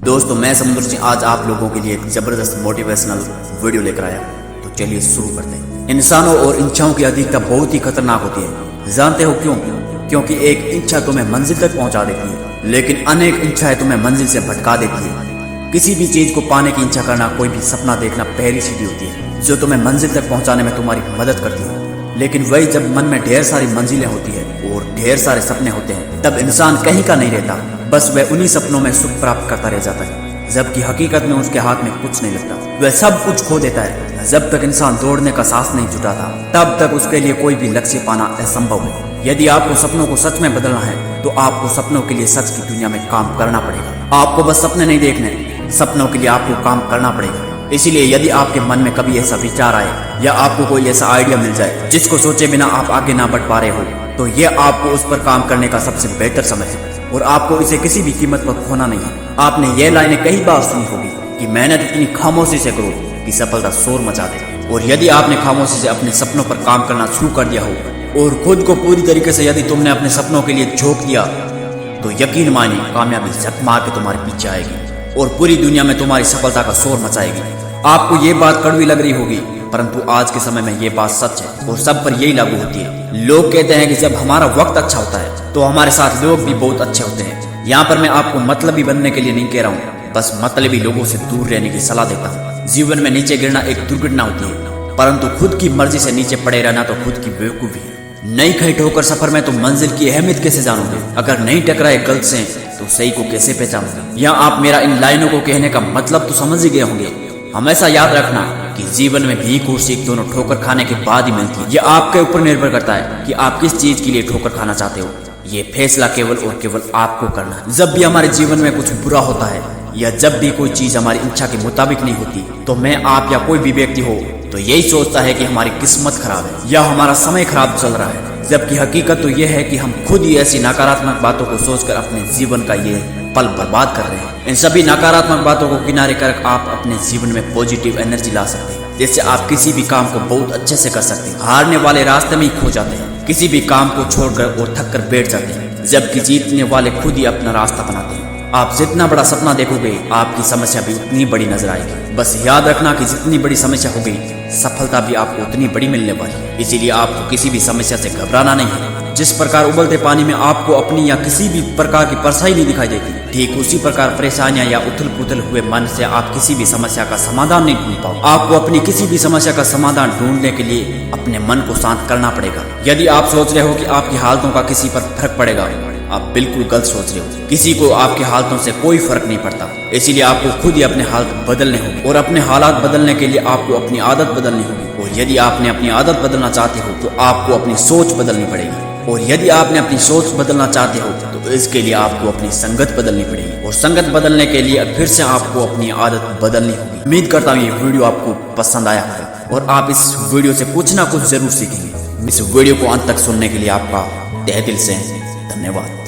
दोस्तों मैं समुद्र सिंह आज आप लोगों के लिए एक जबरदस्त मोटिवेशनल वीडियो लेकर आया। तो चलिए शुरू करते हैं। इंसानों और इच्छाओं की अधिकता बहुत ही खतरनाक होती है। जानते हो क्यों? क्योंकि एक इच्छा तुम्हें मंजिल तक पहुंचा देती है, लेकिन अनेक इच्छाएं तुम्हें मंजिल से भटका देती है। किसी भी चीज को पाने की इच्छा करना, कोई भी सपना देखना पहली सीढ़ी होती है जो तुम्हें मंजिल तक पहुंचाने में तुम्हारी मदद करती है। लेकिन वही जब मन में ढेर सारी मंजिलें होती है और ढेर सारे सपने होते हैं, तब इंसान कहीं का नहीं रहता, बस वह उन्हीं सपनों में सुख प्राप्त करता रह जाता है, जबकि हकीकत में उसके हाथ में कुछ नहीं लगता। वह सब कुछ खो देता है। जब तक इंसान दौड़ने का सांस नहीं जुटाता, तब तक उसके लिए कोई भी लक्ष्य पाना असंभव है। यदि आपको सपनों को सच में बदलना है, तो आपको सपनों के लिए सच की दुनिया में काम करना पड़ेगा। आपको बस सपने नहीं देखने, सपनों के लिए आपको काम करना पड़ेगा। इसीलिए यदि आपके मन में कभी ऐसा विचार आए या आपको कोई ऐसा आइडिया मिल जाए जिसको सोचे बिना आप आगे ना बढ़ पा रहे हो, तो यह आपको उस पर काम करने का सबसे बेहतर समय है और आपको इसे किसी भी कीमत पर खोना नहीं है। आपने ये लाइनें कई बार सुनी होगी कि मेहनत इतनी खामोशी से करो कि सफलता शोर मचा दे। और यदि आपने खामोशी से अपने सपनों पर काम करना शुरू कर दिया हो और खुद को पूरी तरीके से यदि तुमने अपने सपनों के लिए झोंक दिया, तो यकीन मानिए कामयाबी झक मार के तुम्हारे पीछे आएगी और पूरी दुनिया में तुम्हारी सफलता का शोर मचाएगी। आपको ये बात कड़वी लग रही होगी, परंतु आज के समय में ये बात सच है और सब पर यही लागू होती है। लोग कहते हैं कि जब हमारा वक्त अच्छा होता है तो हमारे साथ लोग भी बहुत अच्छे होते हैं। यहाँ पर मैं आपको मतलबी बनने के लिए नहीं कह रहा हूँ, बस मतलबी लोगों से दूर रहने की सलाह देता हूँ। जीवन में नीचे गिरना एक दुर्घटना होती है, परंतु खुद की मर्जी से नीचे पड़े रहना तो खुद की बेवकूफी है। नहीं खड़ी ठोकर सफर में तुम मंजिल की अहमियत कैसे जानोगे? अगर नहीं टकराए गलत से तो सही को कैसे पहचानोगे? यहाँ आप मेरा इन लाइनों को कहने का मतलब तो समझ ही गए होंगे। हमेशा याद रखना कि जीवन में भीख और सीख दोनों ठोकर खाने के बाद ही मिलती है। ये आपके ऊपर निर्भर करता है कि आप किस चीज के लिए ठोकर खाना चाहते हो। ये फैसला केवल और केवल आपको करना है। जब भी हमारे जीवन में कुछ बुरा होता है या जब भी कोई चीज हमारी इच्छा के मुताबिक नहीं होती, तो मैं, आप या कोई भी व्यक्ति हो तो यही सोचता है कि हमारी किस्मत खराब है या हमारा समय खराब चल रहा है। जबकि हकीकत तो यह है कि हम खुद ही ऐसी नकारात्मक बातों को सोचकर अपने जीवन का ये पल बर्बाद कर रहे हैं। इन सभी नकारात्मक बातों को किनारे कर आप अपने जीवन में पॉजिटिव एनर्जी ला सकते हैं, जिससे आप किसी भी काम को बहुत अच्छे से कर सकते हैं। हारने वाले रास्ते में ही खो जाते हैं, किसी भी काम को छोड़कर और थक कर बैठ जाते हैं, जबकि जीतने वाले खुद ही अपना रास्ता बनाते हैं। आप जितना बड़ा सपना देखोगे, आपकी समस्या भी उतनी बड़ी नजर आएगी। बस याद रखना कि जितनी बड़ी समस्या होगी, सफलता भी आपको उतनी बड़ी मिलने वाली है। इसीलिए आपको किसी भी समस्या से घबराना नहीं है। जिस प्रकार उबलते पानी में आपको अपनी या किसी भी प्रकार की परछाई नहीं दिखाई देती, ठीक उसी प्रकार परेशानियां या उथल पुथल हुए मन से आप किसी भी समस्या का समाधान नहीं ढूंढ पाओ। आपको अपनी किसी भी समस्या का समाधान ढूंढने के लिए अपने मन को शांत करना पड़ेगा। यदि आप सोच रहे हो कि आपकी हालतों का किसी पर फर्क पड़ेगा, आप बिल्कुल गलत सोच रहे हो। किसी को आपके हालतों से कोई फर्क नहीं पड़ता। इसीलिए आपको खुद ही अपने हालत बदलने होंगे और अपने हालात बदलने के लिए आपको अपनी आदत बदलनी होगी। और यदि आपने अपनी आदत बदलना चाहते हो तो आपको अपनी सोच बदलनी पड़ेगी। और यदि आपने अपनी सोच बदलना चाहते हो तो इसके लिए आपको अपनी संगत बदलनी पड़ेगी। और संगत बदलने के लिए फिर से आपको अपनी आदत बदलनी होगी। उम्मीद करता हूँ ये वीडियो आपको पसंद आया है और आप इस वीडियो से कुछ ना कुछ जरूर सीखेंगे। इस वीडियो को अंत तक सुनने के लिए आपका तहे दिल से धन्यवाद।